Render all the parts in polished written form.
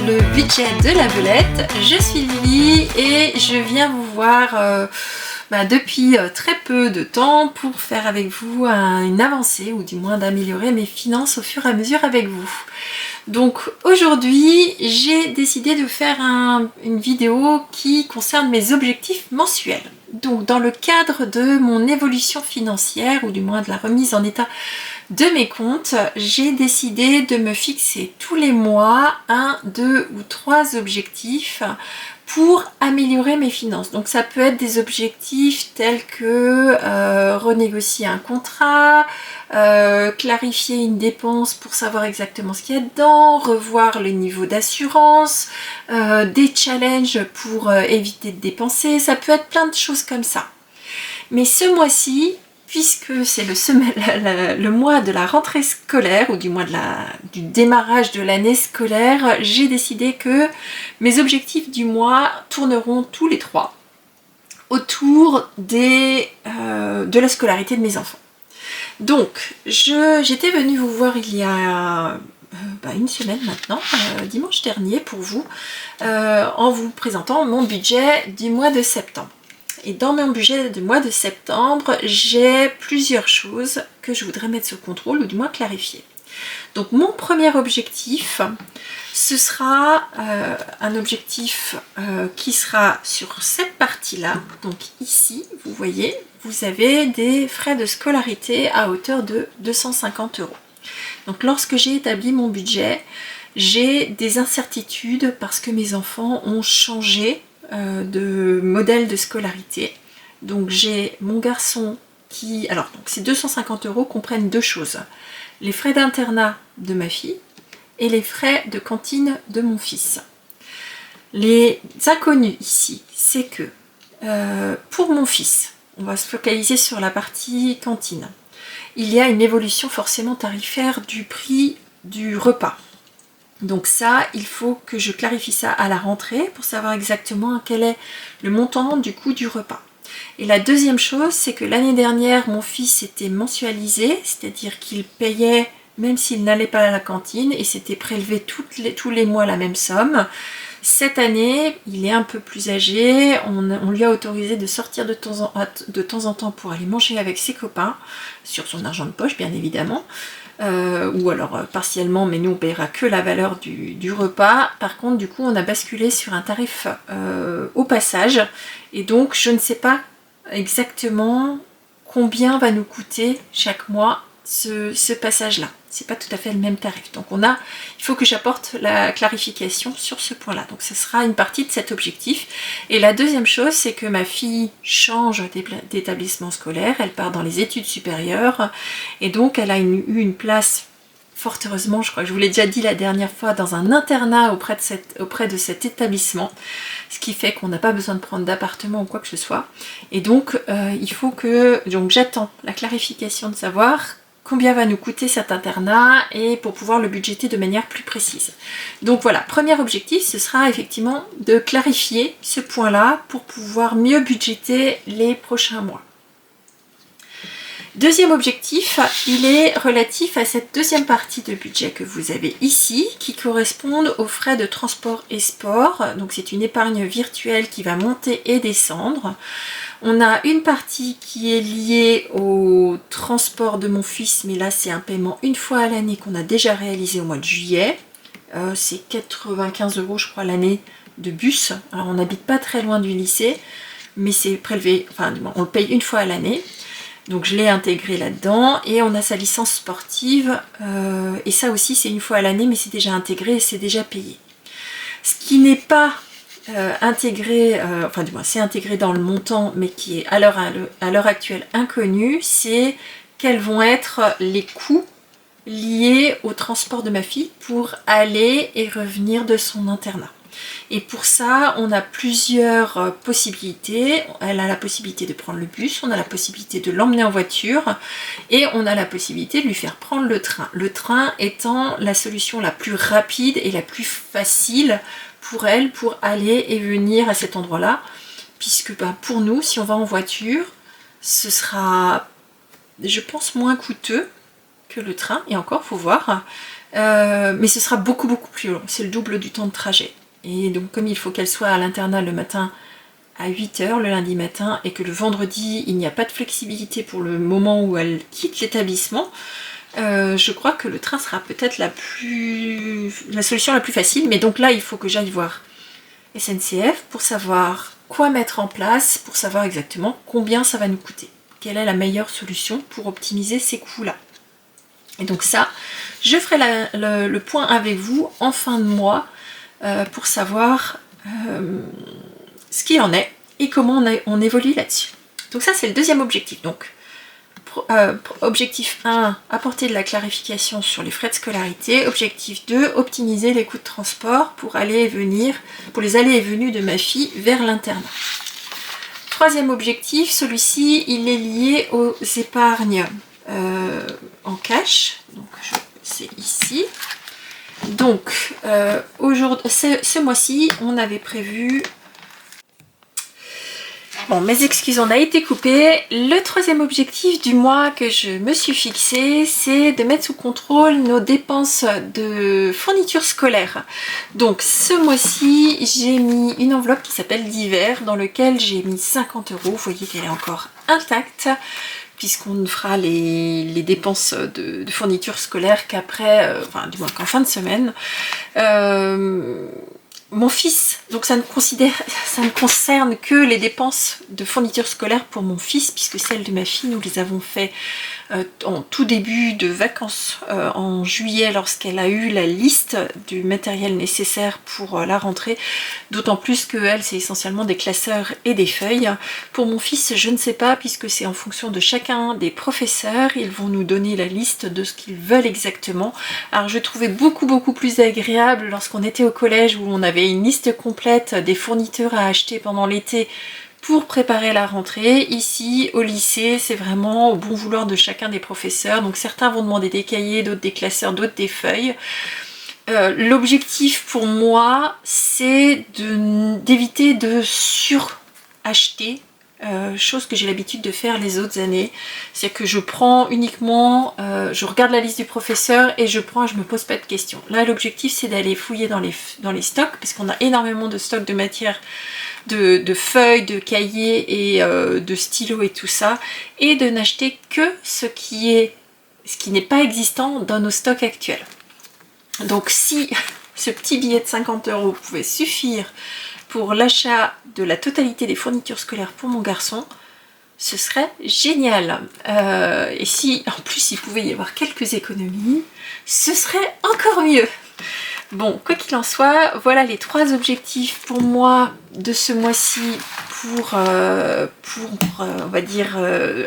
le budget de la belette. Je suis Lily et je viens vous voir depuis très peu de temps pour faire avec vous une avancée ou du moins d'améliorer mes finances au fur et à mesure avec vous. Donc aujourd'hui j'ai décidé de faire une vidéo qui concerne mes objectifs mensuels. Donc dans le cadre de mon évolution financière ou du moins de la remise en état de mes comptes, j'ai décidé de me fixer tous les mois 1, 2 ou 3 objectifs pour améliorer mes finances. Donc ça peut être des objectifs tels que renégocier un contrat, clarifier une dépense pour savoir exactement ce qu'il y a dedans, revoir le niveau d'assurance, des challenges pour éviter de dépenser, ça peut être plein de choses comme ça. Mais ce mois-ci, puisque c'est le mois de la rentrée scolaire, ou du moins du démarrage de l'année scolaire, j'ai décidé que mes objectifs du mois tourneront tous les 3 autour de la scolarité de mes enfants. Donc, j'étais venue vous voir il y a une semaine maintenant, dimanche dernier pour vous, en vous présentant mon budget du mois de septembre. Et dans mon budget du mois de septembre, j'ai plusieurs choses que je voudrais mettre sous contrôle ou du moins clarifier. Donc mon premier objectif, ce sera un objectif qui sera sur cette partie-là. Donc ici, vous voyez, vous avez des frais de scolarité à hauteur de 250 €. Donc lorsque j'ai établi mon budget, j'ai des incertitudes parce que mes enfants ont changé de modèle de scolarité. Donc j'ai mon garçon qui... Alors donc ces 250 € comprennent deux choses. Les frais d'internat de ma fille et les frais de cantine de mon fils. Les inconnus ici, c'est que pour mon fils, on va se focaliser sur la partie cantine. Il y a une évolution forcément tarifaire du prix du repas. Donc ça, il faut que je clarifie ça à la rentrée pour savoir exactement quel est le montant du coût du repas. Et la deuxième chose, c'est que l'année dernière, mon fils était mensualisé, c'est-à-dire qu'il payait même s'il n'allait pas à la cantine et s'était prélevé tous les mois la même somme. Cette année, il est un peu plus âgé, on lui a autorisé de sortir de temps en temps pour aller manger avec ses copains, sur son argent de poche bien évidemment, ou alors partiellement, mais nous on paiera que la valeur du repas. Par contre, du coup, on a basculé sur un tarif au passage, et donc je ne sais pas exactement combien va nous coûter chaque mois ce passage-là. C'est pas tout à fait le même tarif. Donc il faut que j'apporte la clarification sur ce point-là. Donc ce sera une partie de cet objectif. Et la deuxième chose, c'est que ma fille change d'établissement scolaire. Elle part dans les études supérieures. Et donc elle a eu une place, fort heureusement, je crois que je vous l'ai déjà dit la dernière fois, dans un internat auprès de cet établissement. Ce qui fait qu'on n'a pas besoin de prendre d'appartement ou quoi que ce soit. Et donc il faut que... Donc j'attends la clarification de savoir combien va nous coûter cet internat et pour pouvoir le budgéter de manière plus précise. Donc voilà, premier objectif, ce sera effectivement de clarifier ce point-là pour pouvoir mieux budgéter les prochains mois. Deuxième objectif, il est relatif à cette deuxième partie de budget que vous avez ici, qui correspondent aux frais de transport et sport. Donc c'est une épargne virtuelle qui va monter et descendre. On a une partie qui est liée au transport de mon fils, mais là c'est un paiement une fois à l'année qu'on a déjà réalisé au mois de juillet. C'est 95 € je crois l'année de bus. Alors on n'habite pas très loin du lycée, mais c'est prélevé, enfin on le paye une fois à l'année. Donc je l'ai intégré là-dedans, et on a sa licence sportive, et ça aussi c'est une fois à l'année, mais c'est déjà intégré et c'est déjà payé. Ce qui n'est pas intégré, enfin du moins c'est intégré dans le montant, mais qui est à l'heure actuelle inconnu, c'est quels vont être les coûts liés au transport de ma fille pour aller et revenir de son internat. Et pour ça, on a plusieurs possibilités. Elle a la possibilité de prendre le bus, on a la possibilité de l'emmener en voiture, et on a la possibilité de lui faire prendre le train. Le train étant la solution la plus rapide et la plus facile pour elle, pour aller et venir à cet endroit-là, puisque pour nous, si on va en voiture, ce sera, je pense, moins coûteux que le train, et encore, faut voir. mais ce sera beaucoup plus long, c'est le double du temps de trajet. Et donc comme il faut qu'elle soit à l'internat le matin à 8 h le lundi matin, et que le vendredi il n'y a pas de flexibilité pour le moment où elle quitte l'établissement, je crois que le train sera peut-être la solution la plus facile. Mais donc là il faut que j'aille voir SNCF pour savoir quoi mettre en place, pour savoir exactement combien ça va nous coûter, quelle est la meilleure solution pour optimiser ces coûts-là. Et donc ça, je ferai le point avec vous en fin de mois pour savoir ce qu'il en est et comment on évolue là-dessus. Donc ça, c'est le deuxième objectif. Donc, objectif 1, apporter de la clarification sur les frais de scolarité. Objectif 2, optimiser les coûts de transport pour les allées et venues de ma fille vers l'internat. Troisième objectif, celui-ci, il est lié aux épargnes en cash. Donc, c'est ici. Donc, ce mois-ci, on avait prévu... Bon, mes excuses, on a été coupé. Le troisième objectif du mois que je me suis fixé, c'est de mettre sous contrôle nos dépenses de fournitures scolaires. Donc, ce mois-ci, j'ai mis une enveloppe qui s'appelle divers, dans lequel j'ai mis 50 €. Vous voyez qu'elle est encore intacte, puisqu'on fera les dépenses de fournitures scolaires qu'après, enfin du moins qu'en fin de semaine. Mon fils, donc ça ne concerne que les dépenses de fournitures scolaires pour mon fils, puisque celles de ma fille, nous les avons fait en tout début de vacances en juillet, lorsqu'elle a eu la liste du matériel nécessaire pour la rentrée, d'autant plus que elle, c'est essentiellement des classeurs et des feuilles. Pour mon fils, je ne sais pas, puisque c'est en fonction de chacun des professeurs, ils vont nous donner la liste de ce qu'ils veulent exactement. Alors je trouvais beaucoup plus agréable lorsqu'on était au collège, où on avait une liste complète des fournitures à acheter pendant l'été pour préparer la rentrée. Ici, au lycée, c'est vraiment au bon vouloir de chacun des professeurs. Donc certains vont demander des cahiers, d'autres des classeurs, d'autres des feuilles. L'objectif pour moi, c'est d'éviter de suracheter, chose que j'ai l'habitude de faire les autres années. C'est que je prends uniquement, je regarde la liste du professeur et je me pose pas de questions. Là, l'objectif, c'est d'aller fouiller dans les stocks, parce qu'on a énormément de stocks de matière, de feuilles, de cahiers et de stylos et tout ça, et de n'acheter que ce qui n'est pas existant dans nos stocks actuels. Donc si ce petit billet de 50 € pouvait suffire pour l'achat de la totalité des fournitures scolaires pour mon garçon, ce serait génial. Et si en plus il pouvait y avoir quelques économies, ce serait encore mieux. Bon, quoi qu'il en soit, voilà les 3 objectifs pour moi de ce mois-ci pour on va dire,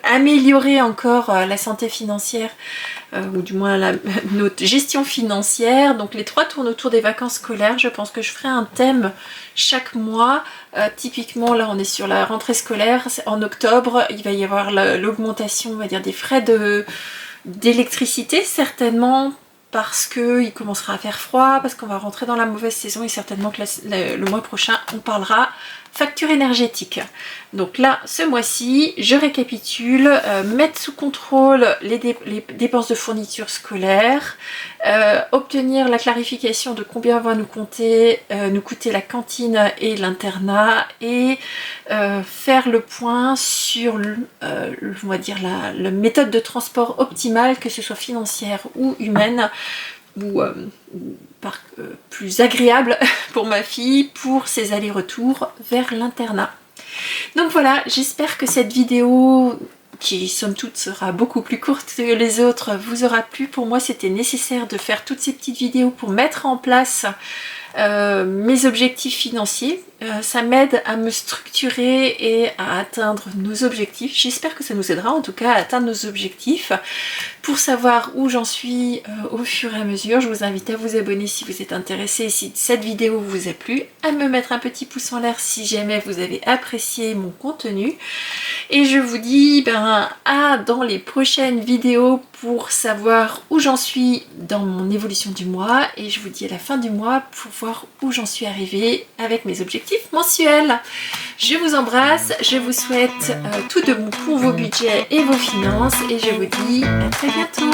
améliorer encore la santé financière, ou du moins notre gestion financière. Donc les 3 tournent autour des vacances scolaires. Je pense que je ferai un thème chaque mois. Typiquement, là on est sur la rentrée scolaire. En octobre, il va y avoir l'augmentation, on va dire, des frais d'électricité, certainement, parce qu'il commencera à faire froid, parce qu'on va rentrer dans la mauvaise saison, et certainement que le mois prochain on parlera facture énergétique. Donc là, ce mois-ci, je récapitule, mettre sous contrôle les dépenses de fournitures scolaires, obtenir la clarification de combien va nous coûter la cantine et l'internat, et faire le point sur on va dire la méthode de transport optimale, que ce soit financière ou humaine, ou plus agréable pour ma fille pour ses allers-retours vers l'internat. Donc voilà, j'espère que cette vidéo, qui somme toute sera beaucoup plus courte que les autres, vous aura plu. Pour moi, c'était nécessaire de faire toutes ces petites vidéos pour mettre en place mes objectifs financiers. Ça m'aide à me structurer et à atteindre nos objectifs. J'espère que ça nous aidera en tout cas à atteindre nos objectifs. Pour savoir où j'en suis au fur et à mesure, je vous invite à vous abonner si vous êtes intéressé, si cette vidéo vous a plu, à me mettre un petit pouce en l'air si jamais vous avez apprécié mon contenu. Et je vous dis à dans les prochaines vidéos pour savoir où j'en suis dans mon évolution du mois, et je vous dis à la fin du mois pour voir où j'en suis arrivée avec mes objectifs mensuels. Je vous embrasse, je vous souhaite tout de bon pour vos budgets et vos finances, et je vous dis à très bientôt.